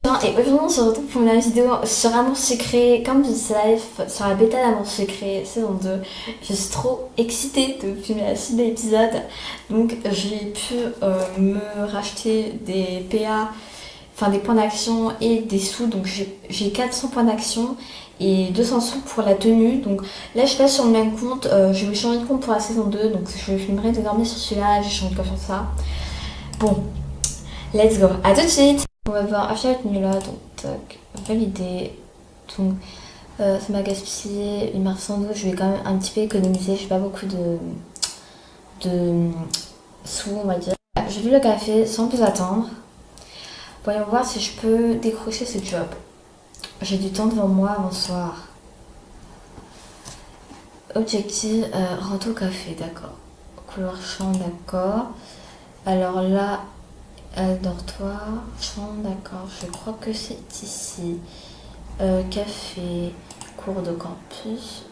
Et aujourd'hui on se retrouve pour une vidéo sur Amour Secret, Campus Life, sur la bêta d'Amour Secret saison 2. Je suis trop excitée de filmer la suite de l'épisode. Donc j'ai pu me racheter des PA, enfin des points d'action et des sous. Donc j'ai 400 points d'action et 200 sous pour la tenue. Donc là je passe sur le même compte, je vais changer de compte pour la saison 2. Donc je filmerai désormais sur celui-là, j'ai changé de confiance ça. Bon, let's go, à tout de suite. On va voir acheter la tenue là, donc tac, valider. Donc ça m'a gaspillé une marchandise, je vais quand même un petit peu économiser, j'ai pas beaucoup de sous on va dire. J'ai vu le café sans plus attendre. Voyons voir si je peux décrocher ce job. J'ai du temps devant moi avant ce soir. Objectif, rentre au café, d'accord. Couloir chambre, d'accord. Alors là, dortoir, chambre, d'accord. Je crois que c'est ici. Café, cours de campus.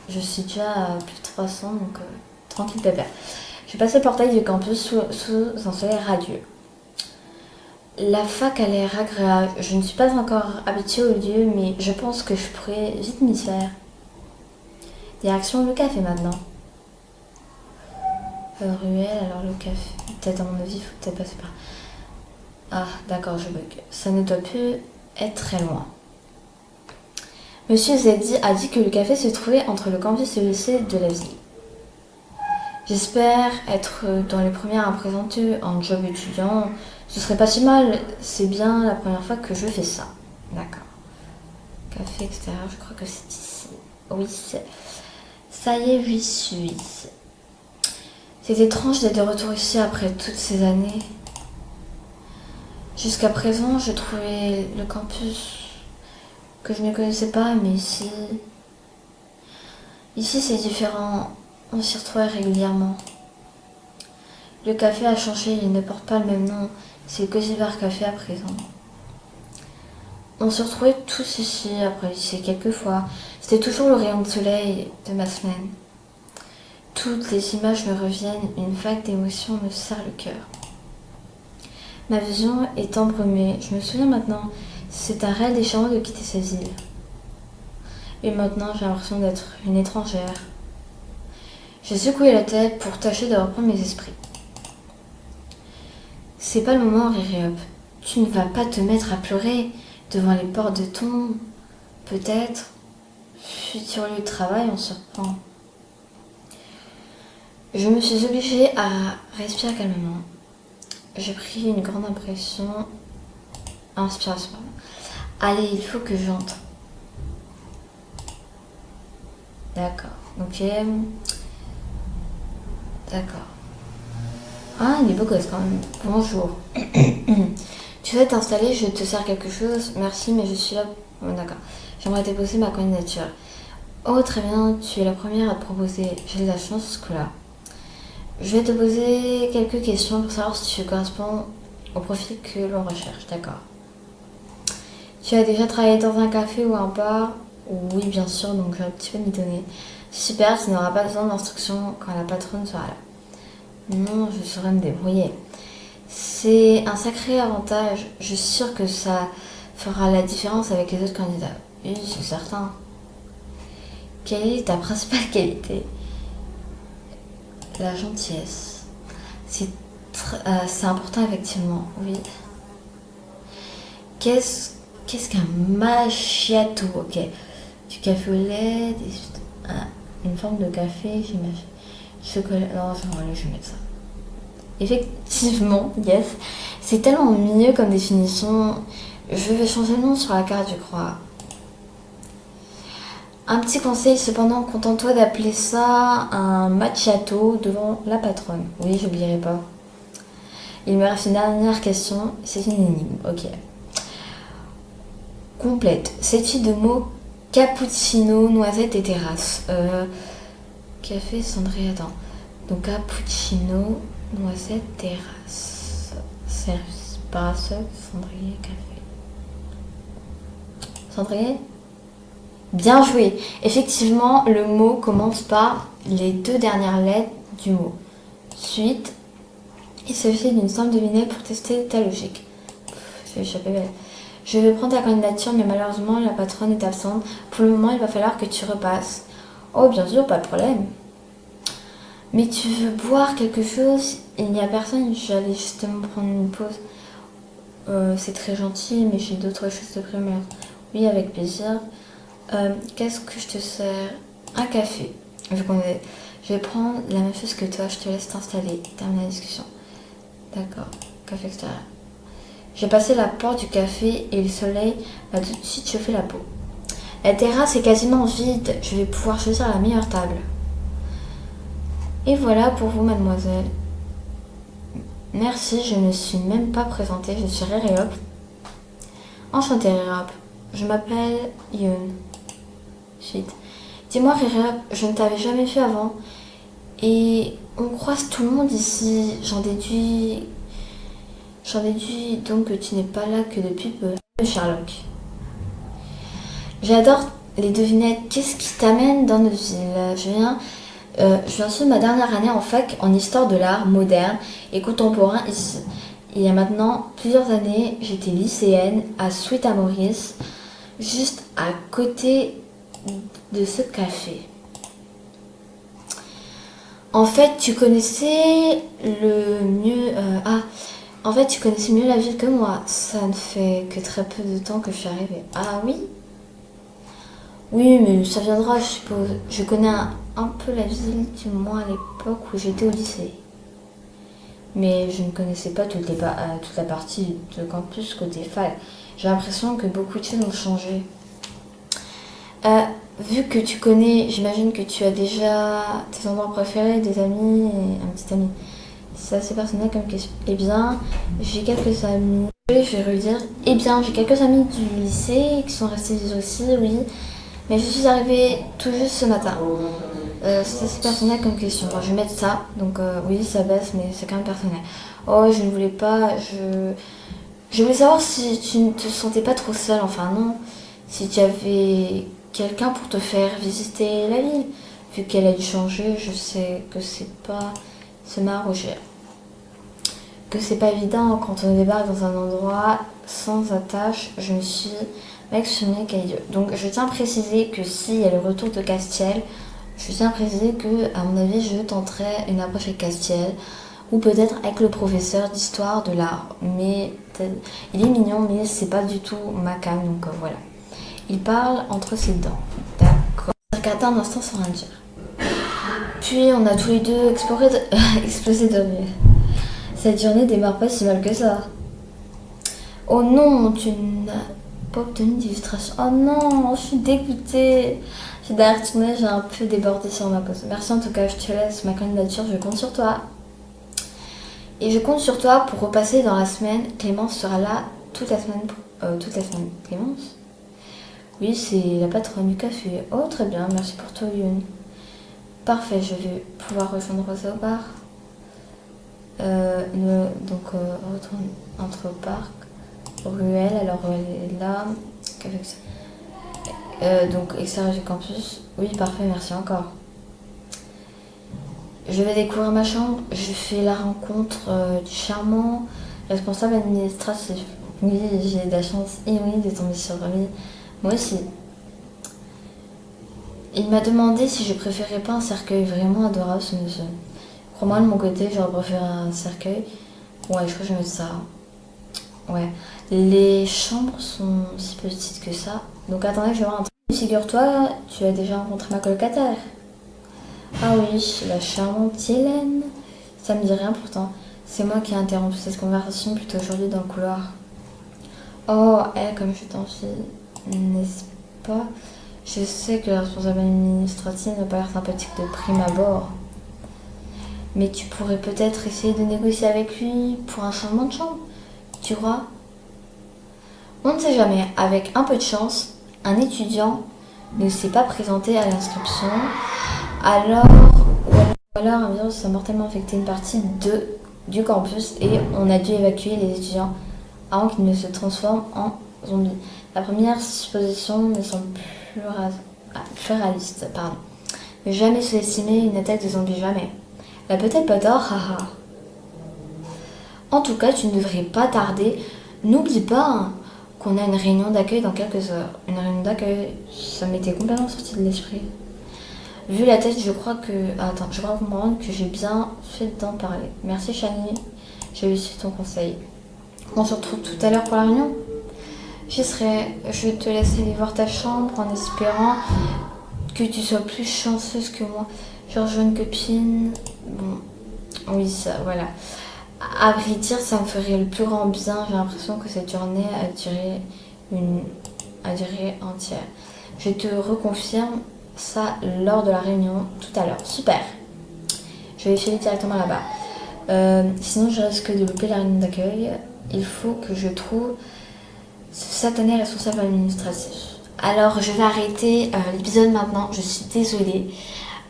Je suis déjà à plus de 300, donc tranquille pépère. Je vais passer le portail du campus sous un soleil radieux. La fac a l'air agréable. Je ne suis pas encore habituée au lieu, mais je pense que je pourrais vite m'y faire. Direction le café maintenant. Ruelle, alors le café. Peut-être à mon avis, il faut peut-être passer par. Ah, d'accord, je bug. Ça ne doit plus être très loin. Monsieur Zeddy a dit que le café se trouvait entre le campus et le lycée de la ville. J'espère être dans les premières à me présenter en job étudiant. Ce serait pas si mal, c'est bien la première fois que je fais ça. D'accord. Café extérieur, je crois que c'est ici. Oui, ça y est, j'y suis. C'est étrange d'être de retour ici après toutes ces années. Jusqu'à présent, je trouvais le campus que je ne connaissais pas, mais ici c'est différent. On s'y retrouvait régulièrement. Le café a changé, il ne porte pas le même nom. C'est Cozy Bar Café à présent. On se retrouvait tous ici après le lycée quelques fois. C'était toujours le rayon de soleil de ma semaine. Toutes les images me reviennent, une vague d'émotions me serre le cœur. Ma vision est embrumée. Je me souviens maintenant, c'est un réel déchirement de quitter cette ville. Et maintenant, j'ai l'impression d'être une étrangère. J'ai secoué la tête pour tâcher de reprendre mes esprits. C'est pas le moment, Riri Hop. Tu ne vas pas te mettre à pleurer devant les portes de ton, peut-être, futur lieu de travail, on se reprend. Je me suis obligée à respirer calmement. J'ai pris une grande inspiration. Allez, il faut que j'entre. D'accord, ok. D'accord. Ah, il est beau gosse quand même. Bonjour. Tu veux t'installer, je te sers quelque chose. Merci, mais je suis là. Bon, d'accord. J'aimerais déposer ma candidature. Oh, très bien, tu es la première à te proposer. J'ai de la chance ce coup-là. Je vais te poser quelques questions pour savoir si tu corresponds au profil que l'on recherche. D'accord. Tu as déjà travaillé dans un café ou un bar? Oui, bien sûr, donc je vais un petit peu m'y donner. Super, tu n'auras pas besoin d'instructions quand la patronne sera là. Non, je saurais me débrouiller. C'est un sacré avantage. Je suis sûre que ça fera la différence avec les autres candidats. Oui, c'est certain. Quelle est ta principale qualité? La gentillesse. C'est important effectivement, oui. Qu'est-ce qu'un macchiato? Ok. Du café au lait, une forme de café, j'imagine. Chocolat. Non, je vais mettre ça. Effectivement, yes. C'est tellement mieux comme définition. Je vais changer le nom sur la carte, je crois. Un petit conseil, cependant, contente-toi d'appeler ça un macchiato devant la patronne. Oui, j'oublierai pas. Il me reste une dernière question. C'est une énigme, ok. Complète. C'est-il de mots cappuccino, noisette et terrasse? Café, cendrier, attends. Donc cappuccino, noisette, terrasse. Service, parasol, cendrier, café. Cendrier? Bien joué. Effectivement, le mot commence par les deux dernières lettres du mot. Suite, il s'agit d'une simple devinette pour tester ta logique. fait échapper belle. Je vais prendre ta candidature, mais malheureusement, la patronne est absente. Pour le moment, il va falloir que tu repasses. Oh, bien sûr, pas de problème. Mais tu veux boire quelque chose? Il n'y a personne, j'allais justement prendre une pause. C'est très gentil, mais j'ai d'autres choses de prévues. Oui, avec plaisir. Qu'est-ce que je te sers? Un café. Je vais prendre la même chose que toi, je te laisse t'installer. Termine la discussion. D'accord, café extérieur. J'ai passé la porte du café et le soleil m'a tout de suite chauffé la peau. La terrasse est quasiment vide, je vais pouvoir choisir la meilleure table. Et voilà pour vous, mademoiselle. Merci, je ne me suis même pas présentée, je suis Rériop. Enchantée, Rériop. Je m'appelle Yoon. Suite. Dis-moi, Rériop, je ne t'avais jamais vu avant. Et on croise tout le monde ici. J'en déduis donc que tu n'es pas là que depuis peu. Sherlock. J'adore les devinettes. Qu'est-ce qui t'amène dans notre ville? Je viens de ma dernière année en fac en histoire de l'art moderne et contemporain ici. Il y a maintenant plusieurs années, j'étais lycéenne à Sweet à Maurice, juste à côté de ce café. En fait, tu connaissais mieux la ville que moi. Ça ne fait que très peu de temps que je suis arrivée. Ah oui? Oui, mais ça viendra, je suppose. Je connais un peu la ville, du moins à l'époque où j'étais au lycée. Mais je ne connaissais pas toute la partie de campus côté fac. J'ai l'impression que beaucoup de choses ont changé. Vu que tu connais, j'imagine que tu as déjà tes endroits préférés, des amis et un petit ami. C'est assez personnel comme question. Eh bien, j'ai quelques amis. Je vais redire. Eh bien, j'ai quelques amis du lycée qui sont restés vivre aussi, oui. Mais je suis arrivée tout juste ce matin. C'est assez personnel comme question. Enfin, je vais mettre ça. Donc oui, ça baisse, mais c'est quand même personnel. Oh, je ne voulais pas. Je voulais savoir si tu ne te sentais pas trop seule. Enfin non. Si tu avais quelqu'un pour te faire visiter la ville. Vu qu'elle a dû changer, je sais que c'est pas se m'arroger. Que c'est pas évident quand on débarque dans un endroit sans attache. Je me suis exprimée qu'idiot. Donc je tiens à préciser que s'il y a le retour de Castiel, je tiens à préciser que, à mon avis, je tenterai une approche avec Castiel ou peut-être avec le professeur d'histoire de l'art. Mais il est mignon, mais c'est pas du tout ma cam, donc voilà. Il parle entre ses dents. D'accord. J'ai regardé un instant sans rien dire. Puis on a tous les deux explosé de rire. Cette journée démarre pas si mal que ça. Oh non, tu n'as pas obtenu d'illustration. Oh non, je suis dégoûtée. J'ai d'ailleurs tourné, j'ai un peu débordé sur ma pause. Merci en tout cas, je te laisse ma candidature, je compte sur toi. Et je compte sur toi pour repasser dans la semaine. Clémence sera là toute la semaine. Clémence? Oui, c'est la patronne du café. Oh, très bien, merci pour toi, Yoon. Parfait, je vais pouvoir rejoindre Rosa au bar. Retourne entre parc, ruelle, alors elle est là. Donc extérieur du campus. Oui, parfait, merci encore. Je vais découvrir ma chambre. Je fais la rencontre du charmant responsable administratif. Oui, j'ai de la chance inouïe de tomber sur lui. Moi aussi. Il m'a demandé si je préférais pas un cercueil. Vraiment adorable ce monsieur. Crois-moi, de mon côté, j'aurais préféré un cercueil. Ouais, je crois que je vais mettre ça. Ouais. Les chambres sont si petites que ça. Donc attendez, je vais voir un truc. Figure-toi, tu as déjà rencontré ma colocataire. Ah oui, la charmante Hélène. Ça me dit rien pourtant. C'est moi qui ai interrompu cette conversation plutôt aujourd'hui dans le couloir. Oh, elle, comme je t'envie, n'est-ce pas? Je sais que la responsable administrative n'a pas l'air sympathique de prime abord. Mais tu pourrais peut-être essayer de négocier avec lui pour un changement de chambre. Tu crois? On ne sait jamais. Avec un peu de chance, un étudiant ne s'est pas présenté à l'inscription. Ou alors un virus a mortellement affecté une partie du campus et on a dû évacuer les étudiants avant qu'ils ne se transforment en zombies. La première supposition me semble plus réaliste. Ne jamais sous-estimer une attaque de zombies, jamais. Elle a peut-être pas tort, haha. En tout cas, tu ne devrais pas tarder n'oublie pas hein, qu'on a une réunion d'accueil dans quelques heures. Une réunion d'accueil, ça m'était complètement sorti de l'esprit. Vu la tête, je crois que... Attends, je crois comprendre que j'ai bien fait d'en parler. Merci Chani, j'ai eu ton conseil. On se retrouve tout à l'heure pour la réunion. J'y serai. Je te laisse aller voir ta chambre en espérant que tu sois plus chanceuse que moi. Je rejoins une copine. Bon, oui, ça, voilà. À vrai dire, ça me ferait le plus grand bien. J'ai l'impression que cette journée a duré entière. Je te reconfirme ça lors de la réunion tout à l'heure. Super. Je vais filer directement là-bas. Sinon, je risque de louper la réunion d'accueil. Il faut que je trouve ce satané responsable administratif. Alors, je vais arrêter l'épisode maintenant. Je suis désolée.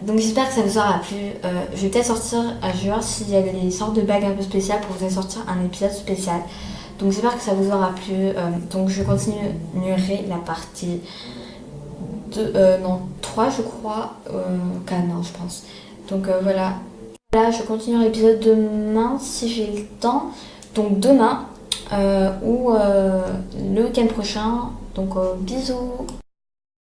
Donc, j'espère que ça vous aura plu. Je vais peut-être sortir, je vais voir s'il y a des sortes de bagues un peu spéciales pour vous sortir un épisode spécial. Donc, j'espère que ça vous aura plu. Donc, je continuerai la partie 3, je crois. 4, non, je pense. Donc, voilà. Là, je continuerai l'épisode demain si j'ai le temps. Donc, demain ou le week-end prochain. Donc, bisous.